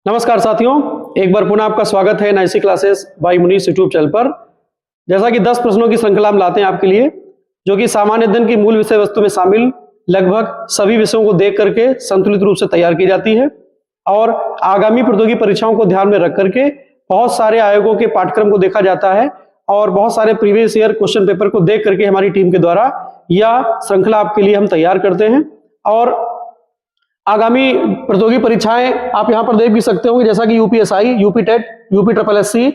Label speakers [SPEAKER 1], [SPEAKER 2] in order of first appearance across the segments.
[SPEAKER 1] नमस्कार साथियों, एक बार पुनः आपका स्वागत है नाइसी क्लासेस बाय मुनीस यूट्यूब चैनल पर। जैसा कि 10 प्रश्नों की श्रृंखला हम लाते हैं आपके लिए, जो कि सामान्य अध्ययन की मूल विषय वस्तु में शामिल लगभग सभी विषयों को देख करके संतुलित रूप से तैयार की जाती है और आगामी प्रतियोगी परीक्षाओं को ध्यान में रख करके बहुत सारे आयोगों के पाठ्यक्रम को देखा जाता है और बहुत सारे प्रीवियस ईयर क्वेश्चन पेपर को देख करके हमारी टीम के द्वारा यह श्रृंखला आपके लिए हम तैयार करते हैं। और आगामी प्रतियोगी परीक्षाएं आप यहां पर देख भी सकते होंगे, जैसा कि UPSI, UP TET, UP triple SC,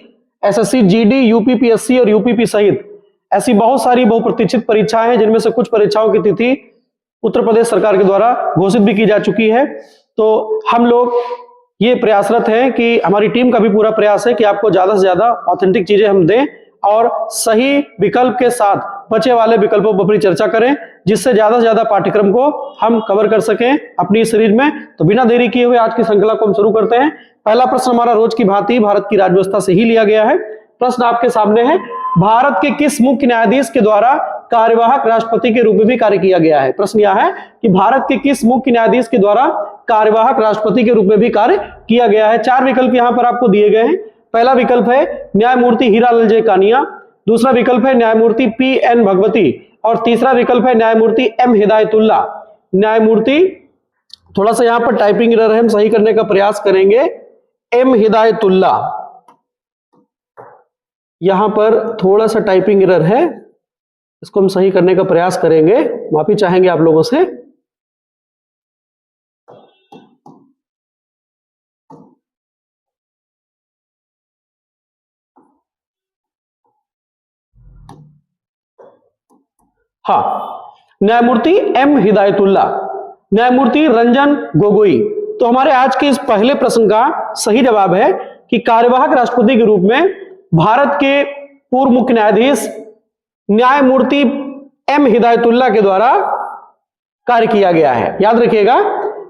[SPEAKER 1] SSC GD, UPPSC और यूपीपी सहित ऐसी बहुत सारी बहुप्रतीक्षित परीक्षाएं हैं, जिनमें से कुछ परीक्षाओं की तिथि उत्तर प्रदेश सरकार के द्वारा घोषित भी की जा चुकी है। तो हम लोग ये प्रयासरत हैं कि हमारी टीम का भी पूरा प्रयास है कि आपको ज्यादा से ज्यादा ऑथेंटिक चीजें हम दें और सही विकल्प के साथ बचे वाले विकल्पों पर अपनी चर्चा करें, जिससे ज्यादा से ज्यादा पाठ्यक्रम को हम कवर कर सकें अपनी सीरीज में। तो बिना देरी किए हुए आज की श्रृंखला को हम शुरू करते हैं। पहला प्रश्न हमारा रोज की भांति भारत की राज्य व्यवस्था से ही लिया गया है। प्रश्न आपके सामने है, भारत के किस मुख्य न्यायाधीश के द्वारा कार्यवाहक राष्ट्रपति के रूप में भी कार्य किया गया है? प्रश्न यह है कि भारत के किस मुख्य न्यायाधीश के द्वारा कार्यवाहक राष्ट्रपति के रूप में भी कार्य किया गया है। 4 विकल्प यहां पर आपको दिए गए हैं। पहला विकल्प है न्यायमूर्ति हीरालाल जे कानिया, दूसरा विकल्प है न्यायमूर्ति पी.एन. भगवती और तीसरा विकल्प है न्यायमूर्ति एम. हिदायतुल्ला। न्यायमूर्ति, थोड़ा सा यहां पर टाइपिंग एरर है, हम सही करने का प्रयास करेंगे। एम. हिदायतुल्ला, यहां पर थोड़ा सा टाइपिंग एरर है, इसको हम सही करने का प्रयास करेंगे, माफी चाहेंगे आप लोगों से। हाँ, न्यायमूर्ति एम. हिदायतुल्ला, न्यायमूर्ति रंजन गोगोई। तो हमारे आज के इस पहले प्रश्न का सही जवाब है कि कार्यवाहक राष्ट्रपति के रूप में भारत के पूर्व मुख्य न्यायाधीश न्यायमूर्ति एम. हिदायतुल्ला के द्वारा कार्य किया गया है। याद रखिएगा,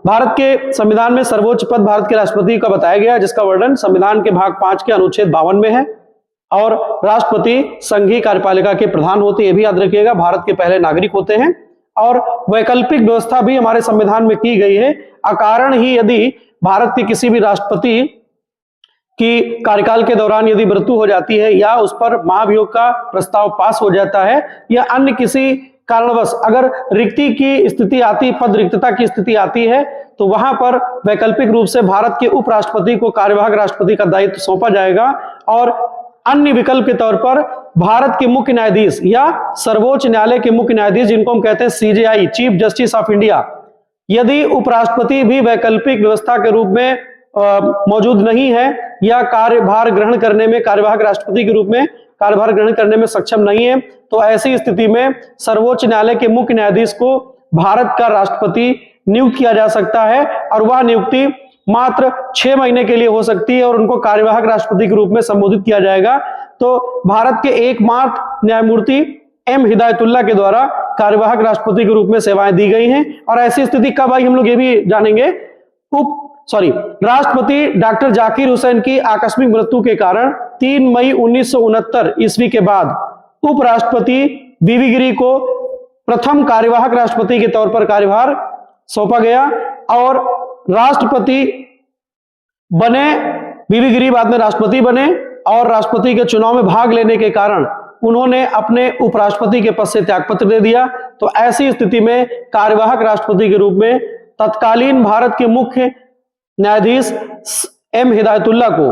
[SPEAKER 1] भारत के संविधान में सर्वोच्च पद भारत के राष्ट्रपति का बताया गया, जिसका वर्णन संविधान के भाग 5 के अनुच्छेद 52 में है। और राष्ट्रपति संघीय कार्यपालिका के प्रधान होते हैं, ये भी याद रखिएगा, भारत के पहले नागरिक होते हैं। और वैकल्पिक व्यवस्था भी हमारे संविधान में की गई है। अकारण ही यदि भारत के किसी भी राष्ट्रपति की कार्यकाल के दौरान यदि मृत्यु हो जाती है या उस पर महाभियोग का प्रस्ताव पास हो जाता है या अन्य किसी कारणवश अगर रिक्ति की स्थिति आती, पद रिक्तता की स्थिति आती है, तो वहां पर वैकल्पिक रूप से भारत के उपराष्ट्रपति को कार्यवाहक राष्ट्रपति का दायित्व सौंपा जाएगा। और अन्य विकल्प के तौर पर भारत के मुख्य न्यायाधीश या सर्वोच्च न्यायालय के मुख्य न्यायाधीश, जिनको हम कहते हैं CJI, chief justice of India, यदि उपराष्ट्रपति भी वैकल्पिक व्यवस्था के रूप में मौजूद नहीं है या कार्यभार ग्रहण करने में, कार्यवाहक राष्ट्रपति के रूप में कार्यभार ग्रहण करने में सक्षम नहीं है, तो ऐसी स्थिति में सर्वोच्च न्यायालय के मुख्य न्यायाधीश को भारत का राष्ट्रपति नियुक्त किया जा सकता है और वह नियुक्ति मात्र 6 महीने के लिए हो सकती है और उनको कार्यवाहक राष्ट्रपति के रूप में संबोधित किया जाएगा। तो भारत के एकमात्र न्यायमूर्ति एम. हिदायतुल्ला के द्वारा कार्यवाहक राष्ट्रपति के रूप में सेवाएं दी गई हैं। और ऐसी स्थिति कब आई हम लोग ये भी जानेंगे। राष्ट्रपति डॉक्टर जाकिर हुसैन की आकस्मिक मृत्यु के कारण 3 मई 1969 ईस्वी के बाद उपराष्ट्रपति वीवी गिरी को प्रथम कार्यवाहक राष्ट्रपति के तौर पर कार्यभार सौंपा गया और राष्ट्रपति बने वीवी गिरी, बाद में राष्ट्रपति बने और राष्ट्रपति के चुनाव में भाग लेने के कारण उन्होंने अपने उपराष्ट्रपति के पद से त्यागपत्र दे दिया। तो ऐसी स्थिति में कार्यवाहक राष्ट्रपति के रूप में तत्कालीन भारत के मुख्य न्यायाधीश एम. हिदायतुल्ला को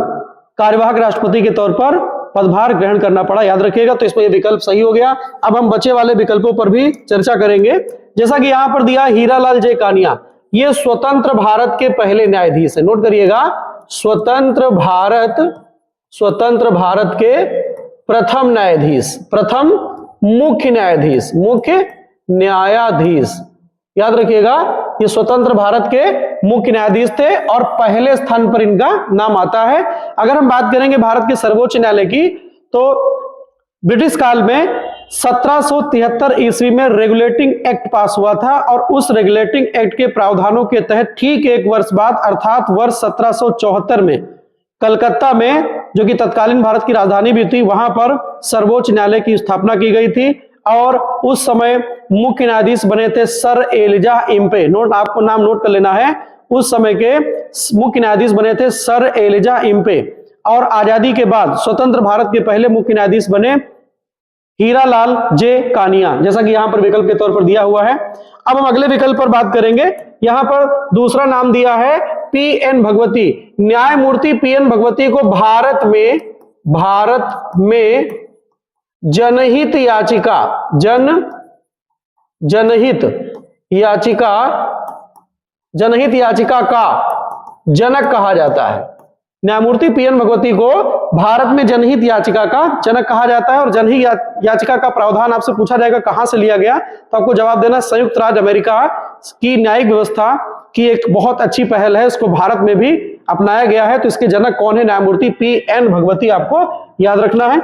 [SPEAKER 1] कार्यवाहक राष्ट्रपति के तौर पर पदभार ग्रहण करना पड़ा। याद रखिएगा, तो इसमें यह विकल्प सही हो गया। अब हम बचे वाले विकल्पों पर भी चर्चा करेंगे। जैसा कि यहां पर दिया, हीरालाल जे कानिया, ये स्वतंत्र भारत के पहले न्यायाधीश है। नोट करिएगा, स्वतंत्र भारत के प्रथम न्यायाधीश, प्रथम मुख्य न्यायाधीश। याद रखिएगा, ये स्वतंत्र भारत के मुख्य न्यायाधीश थे और पहले स्थान पर इनका नाम आता है। अगर हम बात करेंगे भारत के सर्वोच्च न्यायालय की, तो ब्रिटिश काल में 1773 ईस्वी में रेगुलेटिंग एक्ट पास हुआ था और उस रेगुलेटिंग एक्ट के प्रावधानों के तहत ठीक 1 वर्ष बाद, अर्थात वर्ष 1774 में कलकत्ता में, जो कि तत्कालीन भारत की राजधानी भी थी, वहां पर सर्वोच्च न्यायालय की स्थापना की गई थी और उस समय मुख्य न्यायाधीश बने थे सर एलिजा इम्पे। आपको नाम नोट कर लेना है, उस समय के मुख्य न्यायाधीश बने थे सर एलिजा इम्पे, और आजादी के बाद स्वतंत्र भारत के पहले मुख्य न्यायाधीश बने हीरालाल जे कानिया, जैसा कि यहां पर विकल्प के तौर पर दिया हुआ है। अब हम अगले विकल्प पर बात करेंगे। यहां पर दूसरा नाम दिया है पी.एन. भगवती। न्यायमूर्ति पी.एन. भगवती को भारत में जनहित याचिका का जनक कहा जाता है। न्यायमूर्ति पी.एन. भगवती को भारत में जनहित याचिका का जनक कहा जाता है। और जनहित याचिका का प्रावधान आपसे पूछा जाएगा कहां से लिया गया, तो आपको जवाब देना संयुक्त राज्य अमेरिका की न्यायिक व्यवस्था की एक बहुत अच्छी पहल है, इसको भारत में भी अपनाया गया है। तो इसके जनक कौन है? न्यायमूर्ति पी.एन. भगवती, आपको याद रखना है।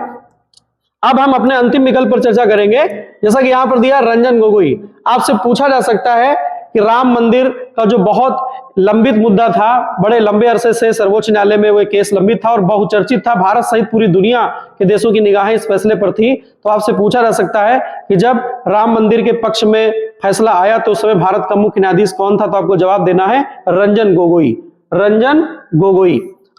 [SPEAKER 1] अब हम अपने अंतिम विकल्प पर चर्चा करेंगे। जैसा कि यहां पर दिया रंजन गोगोई। आपसे पूछा जा सकता है कि राम मंदिर का जो बहुत लंबित मुद्दा था, बड़े लंबे अरसे से सर्वोच्च न्यायालय में वो केस लंबित था और बहुचर्चित था, भारत सहित पूरी दुनिया के देशों की निगाहें इस फैसले पर थी। तो आपसे पूछा जा सकता है कि जब राम मंदिर के पक्ष में फैसला आया तो उस समय भारत का मुख्य न्यायाधीश कौन था? तो आपको जवाब देना है रंजन गोगोई।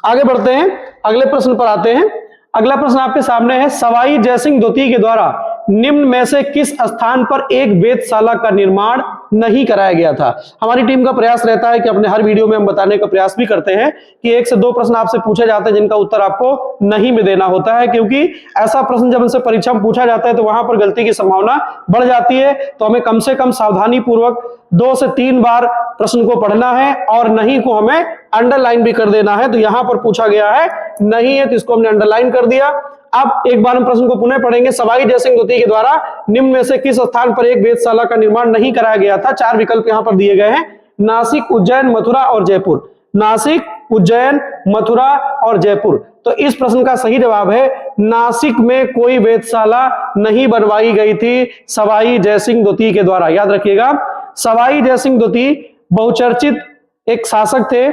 [SPEAKER 1] आगे बढ़ते हैं, अगले प्रश्न पर आते हैं। अगला प्रश्न आपके सामने है, सवाई जयसिंह द्वितीय के द्वारा निम्न में से किस स्थान पर एक वेधशाला का निर्माण नहीं कराया गया था? हमारी टीम का प्रयास रहता है कि अपने हर वीडियो में हम बताने का प्रयास भी करते हैं कि 1 से 2 प्रश्न आपसे पूछे जाते हैं जिनका उत्तर आपको नहीं में देना होता है, क्योंकि ऐसा प्रश्न जब हमसे परीक्षा में पूछा जाता है तो वहां पर गलती की संभावना बढ़ जाती है। तो हमें कम से कम सावधानी पूर्वक 2 से 3 बार प्रश्न को पढ़ना है और नहीं को हमें अंडरलाइन भी कर देना है। तो यहां पर पूछा गया है नहीं है, तो इसको हमने अंडरलाइन कर दिया। अब एक बार हम प्रश्न को पुनः पढ़ेंगे। सवाई जयसिंह द्वितीय के द्वारा निम्न में से किस स्थान पर एक वेधशाला का निर्माण नहीं कराया गया था? 4 विकल्प यहां पर दिए गए हैं, नासिक, उज्जैन, मथुरा और जयपुर। नासिक, उज्जैन, मथुरा और जयपुर। तो इस प्रश्न का सही जवाब है नासिक में कोई वेधशाला नहीं बनवाई गई थी सवाई जयसिंह द्वितीय के द्वारा। याद रखिएगा, सवाई जयसिंह द्वितीय बहुचर्चित एक शासक थे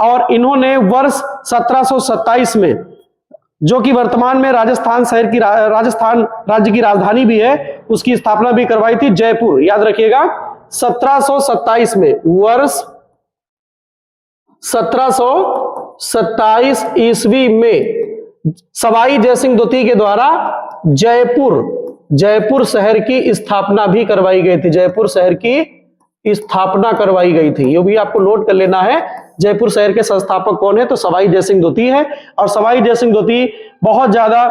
[SPEAKER 1] और इन्होंने वर्ष 1727 में, जो कि वर्तमान में राजस्थान राज्य की राजधानी भी है, उसकी स्थापना भी करवाई थी, जयपुर। याद रखिएगा 1727 में, वर्ष 1727 ईस्वी में सवाई जयसिंह द्वितीय के द्वारा जयपुर शहर की स्थापना भी करवाई गई थी। जयपुर शहर की स्थापना करवाई गई थी, ये भी आपको नोट कर लेना है। जयपुर शहर के संस्थापक कौन है? तो सवाई जयसिंह द्वितीय है। और सवाई जयसिंह द्वितीय बहुत ज्यादा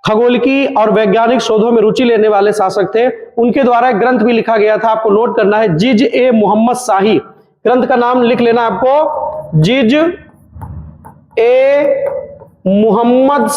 [SPEAKER 1] खगोलिकी और वैज्ञानिक शोधों में रुचि लेने वाले शासक थे। उनके द्वारा एक ग्रंथ भी लिखा गया था, आपको नोट करना है, जिज ए मोहम्मद शाही। ग्रंथ का नाम लिख लेना आपको, जिज ए मोहम्मद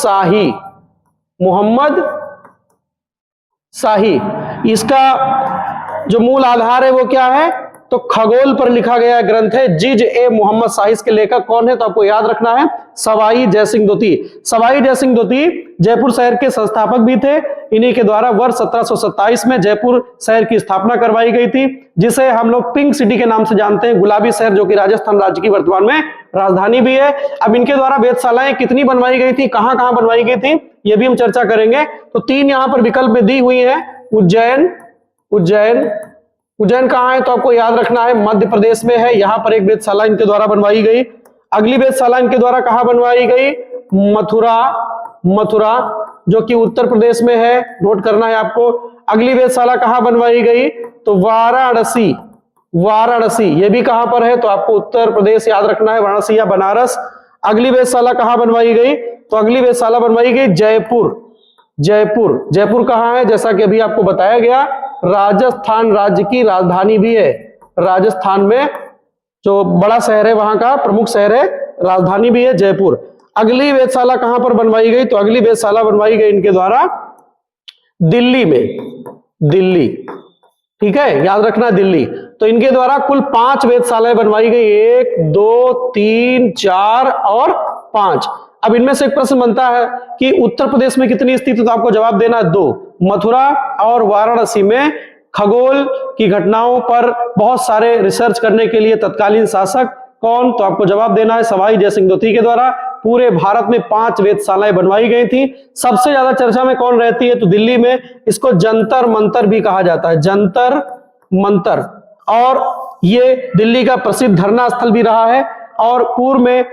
[SPEAKER 1] शाही। इसका जो मूल आधार है वो क्या है? तो खगोल पर लिखा गया ग्रंथ है, जिज ए मोहम्मद शाही। के लेखक कौन है? तो आपको याद रखना है सवाई जयसिंह द्वितीय। सवाई जयसिंह द्वितीय जयपुर शहर के संस्थापक भी थे। इन्हीं के द्वारा वर्ष 1727 में जयपुर शहर की स्थापना करवाई गई थी, जिसे हम लोग पिंक सिटी के नाम से जानते हैं, गुलाबी शहर, जो कि राजस्थान राज्य की वर्तमान में राजधानी भी है। अब इनके द्वारा वेधशालाएं कितनी बनवाई गई थी, कहां कहां बनवाई गई थी, ये भी हम चर्चा करेंगे। तो 3 यहां पर विकल्प में दी हुई है, उज्जैन कहां है? तो आपको याद रखना है मध्य प्रदेश में है। यहां पर एक वेधशाला इनके द्वारा बनवाई गई। अगली वेधशाला इनके द्वारा कहां बनवाई गई? मथुरा, जो कि उत्तर प्रदेश में है, नोट करना है आपको। अगली वेधशाला कहां बनवाई गई? तो वाराणसी, ये भी कहां पर है? तो आपको उत्तर प्रदेश याद रखना है, वाराणसी या बनारस। अगली वेधशाला कहां बनवाई गई? तो अगली वेधशाला बनवाई गई जयपुर कहां है? जैसा कि अभी आपको बताया गया, राजस्थान राज्य की राजधानी भी है। राजस्थान में जो बड़ा शहर है, वहां का प्रमुख शहर है, राजधानी भी है जयपुर। अगली वेधशाला कहां पर बनवाई गई? तो अगली वेधशाला बनवाई गई इनके द्वारा दिल्ली में, ठीक है, याद रखना दिल्ली। तो इनके द्वारा कुल 5 वेधशालाएं बनवाई गई, 1, 2, 3, 4 और 5। अब इनमें से एक प्रश्न बनता है कि उत्तर प्रदेश में कितनी स्थित है? तो आपको जवाब देना है 2। मथुरा और वाराणसी में खगोल की घटनाओं पर बहुत सारे रिसर्च करने के लिए तत्कालीन शासक कौन? तो आपको जवाब देना है सवाई जयसिंह द्वितीय के द्वारा पूरे भारत में 5 वेधशालाएं बनवाई गई थी। सबसे ज्यादा चर्चा में कौन रहती है? तो दिल्ली में। इसको जंतर मंतर भी कहा जाता है, जंतर मंतर। और ये दिल्ली का प्रसिद्ध धरना स्थल भी रहा है और पूर्व में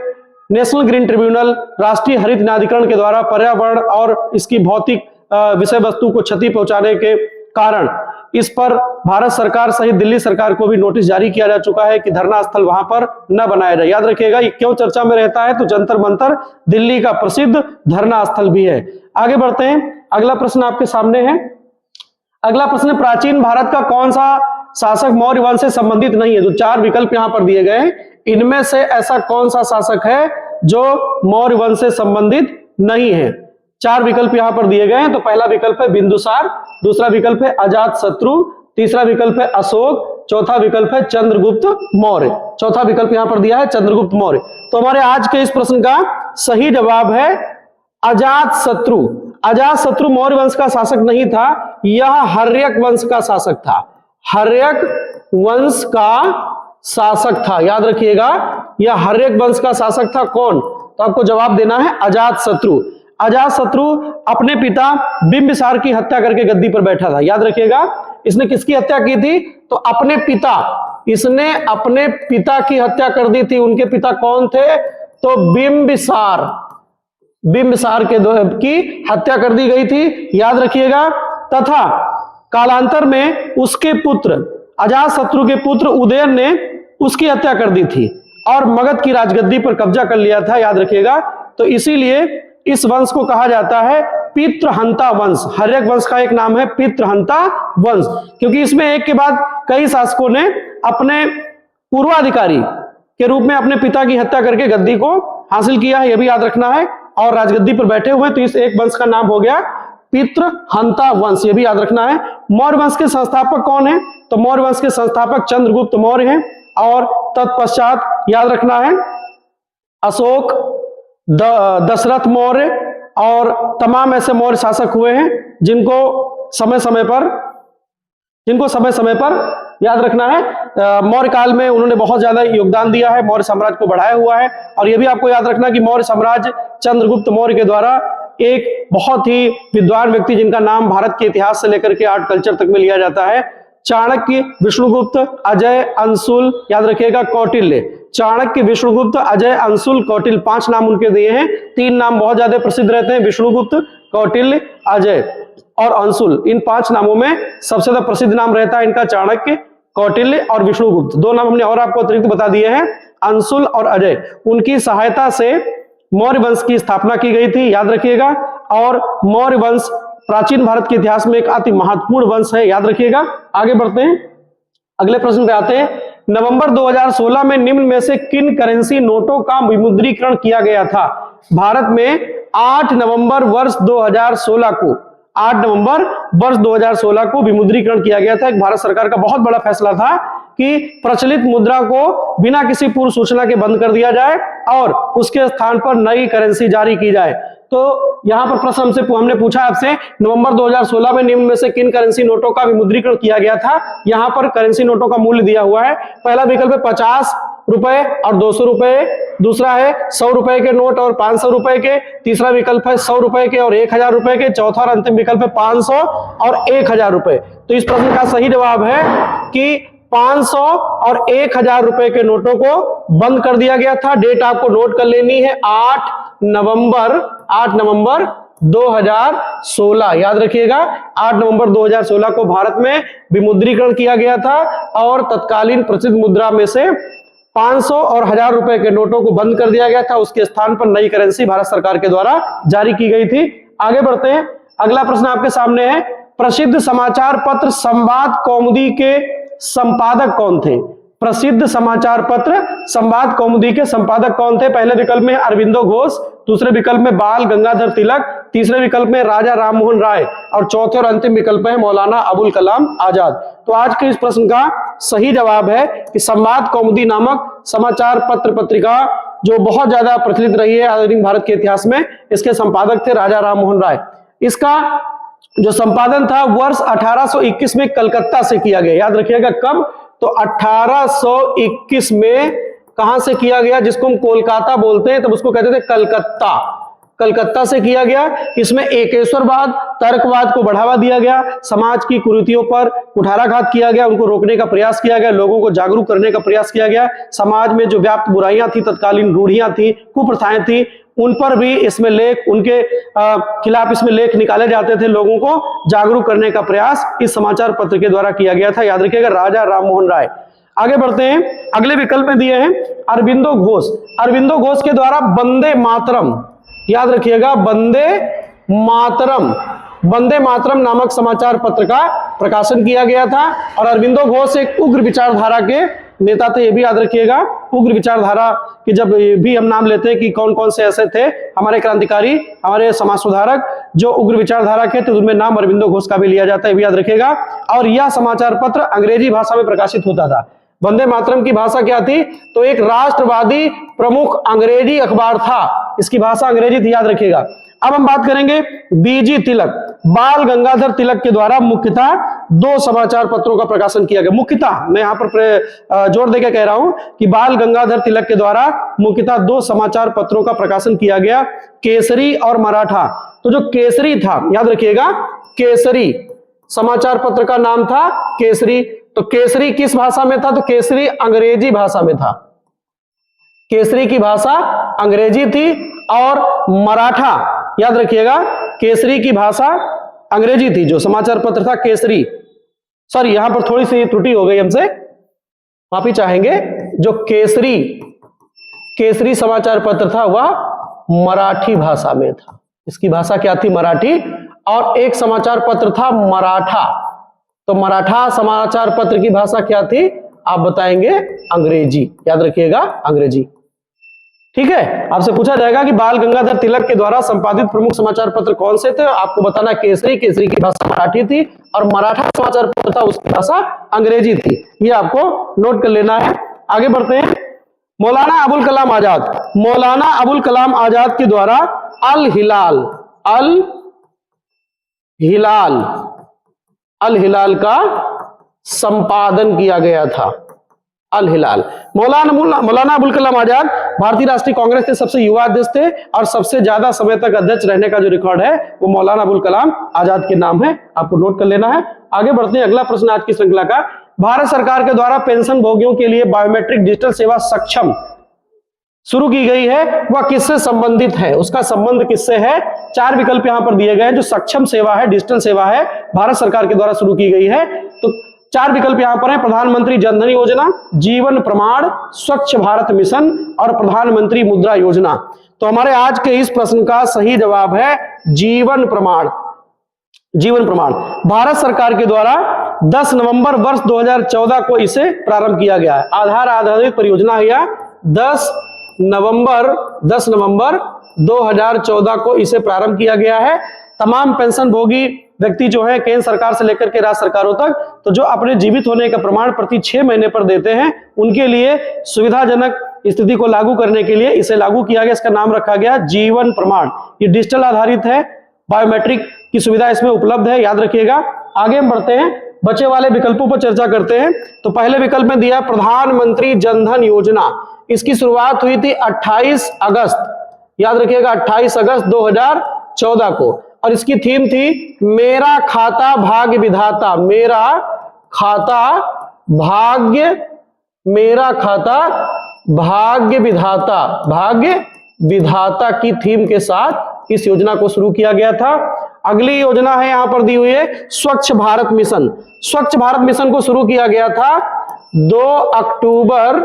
[SPEAKER 1] नेशनल ग्रीन ट्रिब्यूनल, राष्ट्रीय हरित न्यायाधिकरण के द्वारा पर्यावरण और इसकी भौतिक विषय वस्तु को क्षति पहुंचाने के कारण इस पर भारत सरकार सहित दिल्ली सरकार को भी नोटिस जारी किया जा चुका है कि धरना स्थल वहां पर न बनाया जाए। याद रखिएगा ये क्यों चर्चा में रहता है, तो जंतर मंतर दिल्ली का प्रसिद्ध धरना स्थल भी है। आगे बढ़ते हैं, अगला प्रश्न आपके सामने है। अगला प्रश्न, प्राचीन भारत का कौन सा शासक मौर्य वंश से संबंधित नहीं है? तो 4 विकल्प यहां पर दिए गए हैं, इनमें से ऐसा कौन सा शासक है जो मौर्य वंश से संबंधित नहीं है? 4 विकल्प यहां पर दिए गए हैं। तो पहला विकल्प है बिंदुसार, दूसरा विकल्प है अजातशत्रु, तीसरा विकल्प है अशोक, चौथा विकल्प है चंद्रगुप्त मौर्य। चौथा विकल्प यहां पर दिया है चंद्रगुप्त मौर्य। तो हमारे आज के इस प्रश्न का सही जवाब है अजातशत्रु। अजातशत्रु मौर्य वंश का शासक नहीं था, यह हर्यक वंश का शासक था। हर्यक वंश का शासक था, याद रखिएगा यह हर्यक वंश का शासक था। कौन? तो आपको जवाब देना है अजातशत्रु। अजातशत्रु अपने पिता बिंबिसार की हत्या करके गद्दी पर बैठा था। याद रखिएगा इसने किसकी हत्या की थी? तो अपने पिता, इसने अपने पिता की हत्या कर दी थी। उनके पिता कौन थे? तो बिंबिसार, बिंबिसार की हत्या कर दी गई थी, याद रखिएगा। तथा कालांतर में उसके पुत्र अजातशत्रु के पुत्र उदयन ने उसकी हत्या कर दी थी और मगध की राजगद्दी पर कब्जा कर लिया था, याद रखिएगा। तो इसीलिए इस वंश को कहा जाता है पितृहंता वंश। हर्यक वंश का एक नाम है पितृहंता वंश, क्योंकि इसमें एक के बाद कई शासकों ने अपने पूर्वाधिकारी के रूप में अपने पिता की हत्या करके गद्दी को हासिल किया है, यह भी याद रखना है, और राजगद्दी पर बैठे हुए। तो इस एक वंश का नाम हो गया पितृहंता वंश, यह भी याद रखना है। मौर्य वंश के संस्थापक कौन है? तो मौर्य वंश के संस्थापक चंद्रगुप्त मौर्य हैं, और तत्पश्चात याद रखना है अशोक, दशरथ मौर्य और तमाम ऐसे मौर्य शासक हुए हैं जिनको समय समय पर याद रखना है मौर्य काल में उन्होंने बहुत ज्यादा योगदान दिया है, मौर्य साम्राज्य को बढ़ाया हुआ है। और यह भी आपको याद रखना कि मौर्य साम्राज्य चंद्रगुप्त मौर्य के द्वारा एक बहुत ही विद्वान व्यक्ति जिनका नाम भारत के इतिहास से लेकर के आर्ट कल्चर तक में लिया जाता है, चाणक्य, विष्णुगुप्त, अजय, अंशुल, याद रखिएगा कौटिल्य। चाणक्य, विष्णुगुप्त, अजय, अंशुल, कौटिल्य, 5 नाम उनके दिए हैं। 3 नाम बहुत ज्यादा प्रसिद्ध रहते हैं, विष्णुगुप्त, कौटिल्य, अजय और अंशुल। इन 5 नामों में सबसे ज्यादा प्रसिद्ध नाम रहता है इनका चाणक्य, कौटिल्य और विष्णुगुप्त। 2 नाम हमने और आपको अतिरिक्त बता दिए हैं, अंशुल और अजय। उनकी सहायता से मौर्य वंश की स्थापना की गई थी, याद रखिएगा। और मौर्य वंश प्राचीन भारत के इतिहास में एक अति महत्वपूर्ण वंश है, याद रखिएगा। आगे बढ़ते हैं, अगले प्रश्न पे आते हैं। नवंबर 2016 में निम्न में से किन करेंसी नोटों का विमुद्रीकरण किया गया था? भारत में 8 नवंबर वर्ष 2016 को 8 नवंबर वर्ष 2016 को विमुद्रीकरण किया गया था। एक भारत सरकार का बहुत बड़ा फैसला था कि प्रचलित मुद्रा को बिना किसी पूर्व सूचना के बंद कर दिया जाए और उसके स्थान पर नई करेंसी जारी की जाए। तो यहां पर प्रश्न हमने पूछा आपसे, नवंबर 2016 में निम्न में से किन करेंसी नोटों का विमुद्रीकरण किया गया था? यहां पर करेंसी नोटों का मूल्य दिया हुआ है। पहला विकल्प है 50 रुपए और 200 रुपए, दूसरा है 100 रुपए के नोट और 500 रुपए के, तीसरा विकल्प है 100 रुपए के और 1000 रुपए के, चौथा और अंतिम विकल्प है 500 और 1000 रुपए। तो इस प्रश्न का सही जवाब है कि 500 और 1000 रुपए के नोटों को बंद कर दिया गया था। डेट आपको नोट कर लेनी है, 8 नवंबर 2016, याद रखिएगा 8 नवंबर 2016 को भारत में विमुद्रीकरण किया गया था और तत्कालीन प्रसिद्ध मुद्रा में से 500 और 1000 रुपए के नोटों को बंद कर दिया गया था। उसके स्थान पर नई करेंसी भारत सरकार के द्वारा जारी की गई थी। आगे बढ़ते हैं, अगला प्रश्न आपके सामने है। प्रसिद्ध समाचार पत्र संवाद कौमुदी के संपादक कौन थे? प्रसिद्ध समाचार पत्र संवाद कौमुदी के संपादक कौन थे? पहले विकल्प में अरविंदो घोष, दूसरे विकल्प में बाल गंगाधर तिलक, तीसरे विकल्प में राजा राममोहन राय और चौथे और अंतिम विकल्प है मौलाना अबुल कलाम आजाद। तो आज के इस प्रश्न का सही जवाब है कि संवाद कौमुदी नामक समाचार पत्र पत्रिका जो बहुत ज्यादा प्रचलित रही है आधुनिक भारत के इतिहास में, इसके संपादक थे राजा राममोहन राय। इसका जो संपादन था वर्ष 1821 में कलकत्ता से किया गया, याद रखिएगा कब? तो 1821 में कहां से किया गया? जिसको हम कोलकाता बोलते हैं तब उसको कहते थे कलकत्ता। कलकत्ता से किया गया। इसमें एकेश्वरवाद, तर्कवाद को बढ़ावा दिया गया, समाज की कुरीतियों पर कुठाराघात किया गया, उनको रोकने का प्रयास किया गया, लोगों को जागरूक करने का प्रयास किया गया, समाज में जो व्याप्त बुराइयां थी, तत्कालीन रूढ़ियां थी, कुप्रथाएं थी, उन पर भी इसमें लेख, उनके खिलाफ इसमें लेख निकाले जाते थे। लोगों को जागरूक करने का प्रयास इस समाचार पत्र के द्वारा किया गया था। याद रखिएगा, राजा राममोहन राय। आगे बढ़ते हैं, अगले विकल्प में दिए हैं अरविंदो घोष। अरविंदो घोष के द्वारा वंदे मातरम, याद रखिएगा, वंदे मातरम, वंदे मातरम नामक समाचार पत्र का प्रकाशन किया गया था। और अरविंदो घोष एक उग्र विचारधारा के नेता थे, ये भी याद रखिएगा। उग्र विचारधारा की जब भी हम नाम लेते हैं कि कौन कौन से ऐसे थे हमारे क्रांतिकारी, हमारे समाज सुधारक जो उग्र विचारधारा के थे, तो उनमें नाम अरविंदो घोष का भी लिया जाता है, ये भी याद रखिएगा। और यह समाचार पत्र अंग्रेजी भाषा में प्रकाशित होता था। वंदे मातरम की भाषा क्या थी? तो एक राष्ट्रवादी प्रमुख अंग्रेजी अखबार था, इसकी भाषा अंग्रेजी थी, याद रखिएगा। अब हम बात करेंगे बीजी तिलक। बाल गंगाधर तिलक के द्वारा मुख्यतः 2 समाचार पत्रों का प्रकाशन किया गया। मुख्यतः मैं यहां पर जोर देकर कह रहा हूं कि बाल गंगाधर तिलक के द्वारा मुख्यतः 2 समाचार पत्रों का प्रकाशन किया गया, केसरी और मराठा। तो जो केसरी था, याद रखिएगा, केसरी समाचार पत्र का नाम था केसरी। तो केसरी किस भाषा में था? तो केसरी अंग्रेजी भाषा में था। केसरी की भाषा अंग्रेजी थी। और मराठा, याद रखिएगा, केसरी की भाषा अंग्रेजी थी। जो समाचार पत्र था केसरी, सॉरी यहां पर थोड़ी सी त्रुटि हो गई, हमसे माफी चाहेंगे। जो केसरी समाचार पत्र था वह मराठी भाषा में था। इसकी भाषा क्या थी? मराठी। और एक समाचार पत्र था मराठा। तो मराठा समाचार पत्र की भाषा क्या थी? आप बताएंगे अंग्रेजी, याद रखिएगा, अंग्रेजी। ठीक है, आपसे पूछा जाएगा कि बाल गंगाधर तिलक के द्वारा संपादित प्रमुख समाचार पत्र कौन से थे? आपको बताना केसरी, केसरी की भाषा मराठी थी, और मराठा समाचार पत्र था, उसकी भाषा अंग्रेजी थी। ये आपको नोट कर लेना है। आगे बढ़ते हैं, मौलाना अबुल कलाम आजाद। मौलाना अबुल कलाम आजाद के द्वारा अल हिलाल का संपादन किया गया था। अल हिलाल। मौलाना अबुल कलाम आजाद भारतीय राष्ट्रीय कांग्रेस के सबसे युवा अध्यक्ष थे, और सबसे ज्यादा समय तक अध्यक्ष रहने का जो रिकॉर्ड है वो मौलाना अबुल कलाम आजाद के नाम है, आपको नोट कर लेना है। आगे बढ़ते हैं, अगला प्रश्न आज की श्रृंखला का, भारत सरकार के द्वारा पेंशन भोगियों के लिए बायोमेट्रिक डिजिटल सेवा सक्षम शुरू की गई है, वह किससे संबंधित है? उसका संबंध किससे है? 4 विकल्प यहां पर दिए गए हैं। जो सक्षम सेवा है, डिजिटल सेवा है, भारत सरकार के द्वारा शुरू की गई है। तो 4 विकल्प यहां पर है, प्रधानमंत्री जनधन योजना, जीवन प्रमाण, स्वच्छ भारत मिशन और प्रधानमंत्री मुद्रा योजना। तो हमारे आज के इस प्रश्न का सही जवाब है जीवन प्रमाण। जीवन प्रमाण भारत सरकार के द्वारा 10 नवंबर वर्ष 2014 को इसे प्रारंभ किया गया है। आधार आधारित परियोजना है यह। 10 नवंबर 2014 को इसे प्रारंभ किया गया है। तमाम पेंशन भोगी व्यक्ति जो है, केंद्र सरकार से लेकर के राज्य सरकारों तक, तो जो अपने जीवित होने का प्रमाण प्रति 6 महीने पर देते हैं, उनके लिए सुविधाजनक स्थिति को लागू करने के लिए इसे लागू किया गया। इसका नाम रखा गया जीवन प्रमाण। ये डिजिटल आधारित है, बायोमेट्रिक की सुविधा इसमें उपलब्ध है, याद रखिएगा। आगे हम बढ़ते हैं, बचे वाले विकल्पों पर चर्चा करते हैं। तो पहले विकल्प में दिया प्रधानमंत्री जनधन योजना। इसकी शुरुआत हुई थी 28 अगस्त, याद रखिएगा, 28 अगस्त 2014 को, और इसकी थीम थी मेरा खाता भाग्य विधाता। मेरा खाता भाग्य विधाता की थीम के साथ इस योजना को शुरू किया गया था। अगली योजना है, यहां पर दी हुई है स्वच्छ भारत मिशन। स्वच्छ भारत मिशन को शुरू किया गया था 2 अक्टूबर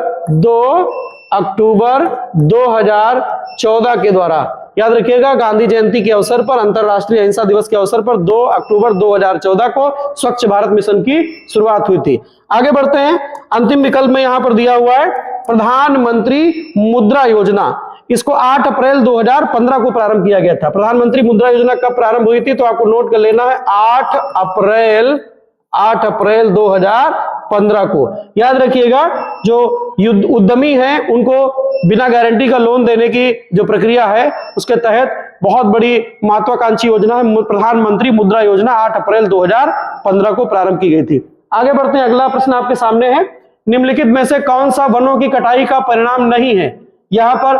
[SPEAKER 1] 2014 के द्वारा। याद रखिएगा, गांधी जयंती के अवसर पर, अंतरराष्ट्रीय अहिंसा दिवस के अवसर पर 2 अक्टूबर 2014 को स्वच्छ भारत मिशन की शुरुआत हुई थी। आगे बढ़ते हैं, अंतिम विकल्प में यहां पर दिया हुआ है प्रधानमंत्री मुद्रा योजना। इसको 8 अप्रैल 2015 को प्रारंभ किया गया था। प्रधानमंत्री मुद्रा योजना कब प्रारंभ हुई थी? तो आपको नोट कर लेना है 8 अप्रैल 2015 को। याद रखिएगा, जो उद्यमी हैं उनको बिना गारंटी का लोन देने की जो प्रक्रिया है, उसके तहत बहुत बड़ी महत्वाकांक्षी योजना है प्रधानमंत्री मुद्रा योजना, 8 अप्रैल 2015 को प्रारंभ की गई थी। आगे बढ़ते हैं, अगला प्रश्न आपके सामने है, निम्नलिखित में से कौन सा वनों की कटाई का परिणाम नहीं है? यहां पर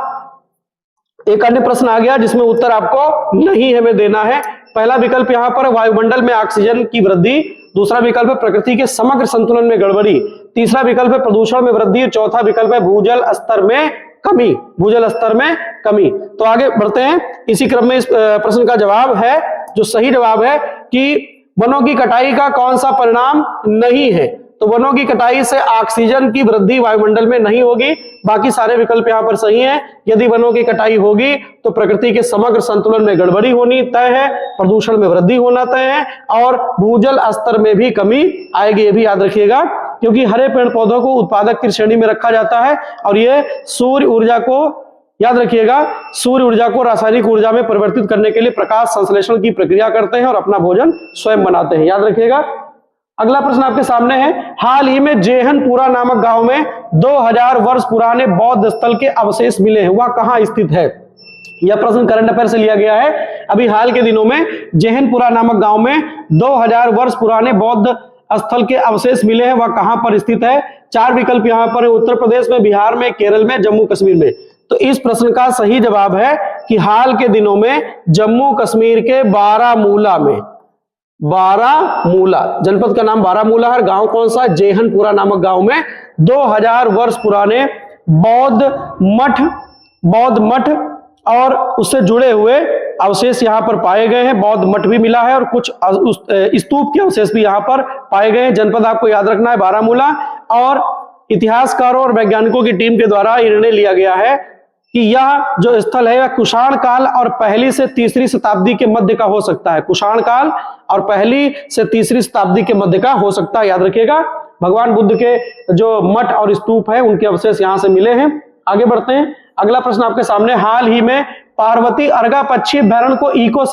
[SPEAKER 1] एक अन्य प्रश्न आ गया जिसमें उत्तर आपको नहीं हमें देना है। पहला विकल्प यहां पर वायुमंडल में ऑक्सीजन की वृद्धि, दूसरा विकल्प है प्रकृति के समग्र संतुलन में गड़बड़ी, तीसरा विकल्प है प्रदूषण में वृद्धि, चौथा विकल्प है भूजल स्तर में कमी। भूजल स्तर में कमी। तो आगे बढ़ते हैं, इसी क्रम में इस प्रश्न का जवाब है, जो सही जवाब है कि वनों की कटाई का कौन सा परिणाम नहीं है। तो वनों की कटाई से ऑक्सीजन की वृद्धि वायुमंडल में नहीं होगी, बाकी सारे विकल्प यहां पर सही हैं। यदि वनों की कटाई होगी तो प्रकृति के समग्र संतुलन में गड़बड़ी होनी तय है, प्रदूषण में वृद्धि होना तय है और भूजल स्तर में भी कमी आएगी। ये भी याद रखिएगा, क्योंकि हरे पेड़ पौधों को उत्पादक की श्रेणी में रखा जाता है और ये सूर्य ऊर्जा को, याद रखिएगा, सूर्य ऊर्जा को रासायनिक ऊर्जा में परिवर्तित करने के लिए प्रकाश संश्लेषण की प्रक्रिया करते हैं और अपना भोजन स्वयं बनाते हैं। याद रखिएगा। अगला प्रश्न आपके सामने है, हाल ही में जेहनपुरा नामक गांव में 2000 वर्ष पुराने बौद्ध स्थल के अवशेष मिले हैं, वह कहां स्थित है। यह प्रश्न करंट अफेयर से लिया गया है। अभी हाल के दिनों में जेहनपुरा नामक गांव में 2000 वर्ष पुराने बौद्ध स्थल के अवशेष मिले हैं, वह कहां पर स्थित है। चार विकल्प यहां पर है, उत्तर प्रदेश में, बिहार में, केरल में, जम्मू कश्मीर में। तो इस प्रश्न का सही जवाब है कि हाल के दिनों में जम्मू कश्मीर के बारामूला में, बारामूला जनपद का नाम बारामूला है, गांव कौन सा, जेहनपुरा नामक गांव में 2000 वर्ष पुराने बौद्ध मठ और उससे जुड़े हुए अवशेष यहां पर पाए गए हैं। बौद्ध मठ भी मिला है और कुछ स्तूप के अवशेष भी यहां पर पाए गए हैं। जनपद आपको याद रखना है बारामूला। और इतिहासकारों और वैज्ञानिकों की टीम के द्वारा निर्णय लिया गया है कि यह जो स्थल है वह कुषाण काल और पहली से तीसरी शताब्दी के मध्य का हो सकता है। कुषाण काल और पहली से तीसरी शताब्दी के मध्य का हो सकता है, याद रखिएगा। भगवान बुद्ध के जो मठ और स्तूप है उनके अवशेष यहां से मिले हैं। आगे बढ़ते हैं, अगला प्रश्न आपके सामने, हाल ही में पार्वती अर्गा पक्षी अभ्यारण्य को इको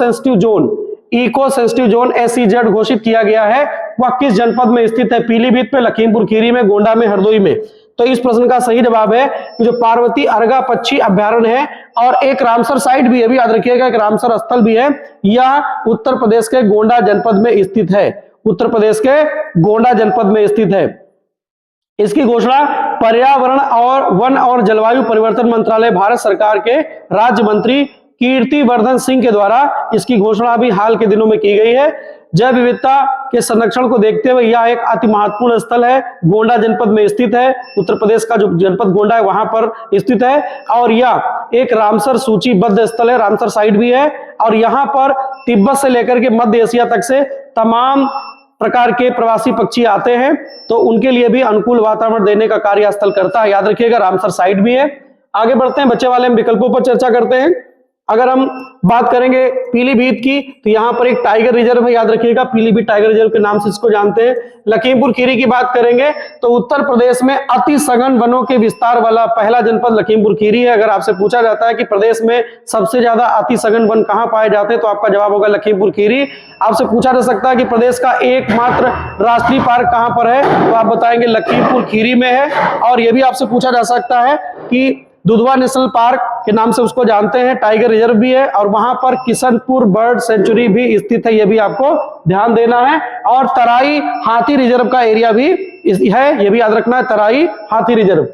[SPEAKER 1] सेंसिटिव जोन SEZ घोषित किया गया है, वह किस जनपद में स्थित है। पीलीभीत में, लखीमपुर खीरी में, गोंडा में, हरदोई में। तो इस प्रश्न का सही जवाब है कि जो पार्वती अर्गा पक्षी अभ्यारण्य है और एक रामसर साइट भी है, भी याद रखिएगा, एक रामसर स्थल भी है, यह उत्तर प्रदेश के गोंडा जनपद में स्थित है। उत्तर प्रदेश के गोंडा जनपद में स्थित है। इसकी घोषणा पर्यावरण और वन और जलवायु परिवर्तन मंत्रालय, भारत सरकार के राज्य मंत्री कीर्तिवर्धन सिंह के द्वारा इसकी घोषणा अभी हाल के दिनों में की गई है। जैव विविधता के संरक्षण को देखते हुए यह एक अति महत्वपूर्ण स्थल है, गोंडा जनपद में स्थित है। उत्तर प्रदेश का जो जनपद गोंडा है वहां पर स्थित है और यह एक रामसर सूचीबद्ध स्थल है, रामसर साइट भी है। और यहाँ पर तिब्बत से लेकर के मध्य एशिया तक से तमाम प्रकार के प्रवासी पक्षी आते हैं, तो उनके लिए भी अनुकूल वातावरण देने का कार्य स्थल करता है, याद रखिएगा। रामसर साइट भी है। आगे बढ़ते हैं, बच्चे वाले हम विकल्पों पर चर्चा करते हैं। अगर हम बात करेंगे पीलीभीत की, तो यहाँ पर एक टाइगर रिजर्व है, याद रखिएगा, पीलीभीत टाइगर रिजर्व के नाम से इसको जानते हैं। लखीमपुर खीरी की बात करेंगे तो उत्तर प्रदेश में अति सघन वनों के विस्तार वाला पहला जनपद लखीमपुर खीरी है। अगर आपसे पूछा जाता है कि प्रदेश में सबसे ज्यादा अति सघन वन कहाँ पाए जाते हैं, तो आपका जवाब होगा लखीमपुर खीरी। आपसे पूछा जा सकता है कि प्रदेश का एकमात्र राष्ट्रीय पार्क कहाँ पर है, तो आप बताएंगे लखीमपुर खीरी में है। और यह भी आपसे पूछा जा सकता है कि दुधवा नेशनल पार्क के नाम से उसको जानते हैं, टाइगर रिजर्व भी है और वहां पर किशनपुर बर्ड सेंचुरी भी स्थित है, यह भी आपको ध्यान देना है। और तराई हाथी रिजर्व का एरिया भी है, यह भी याद रखना है, तराई हाथी रिजर्व।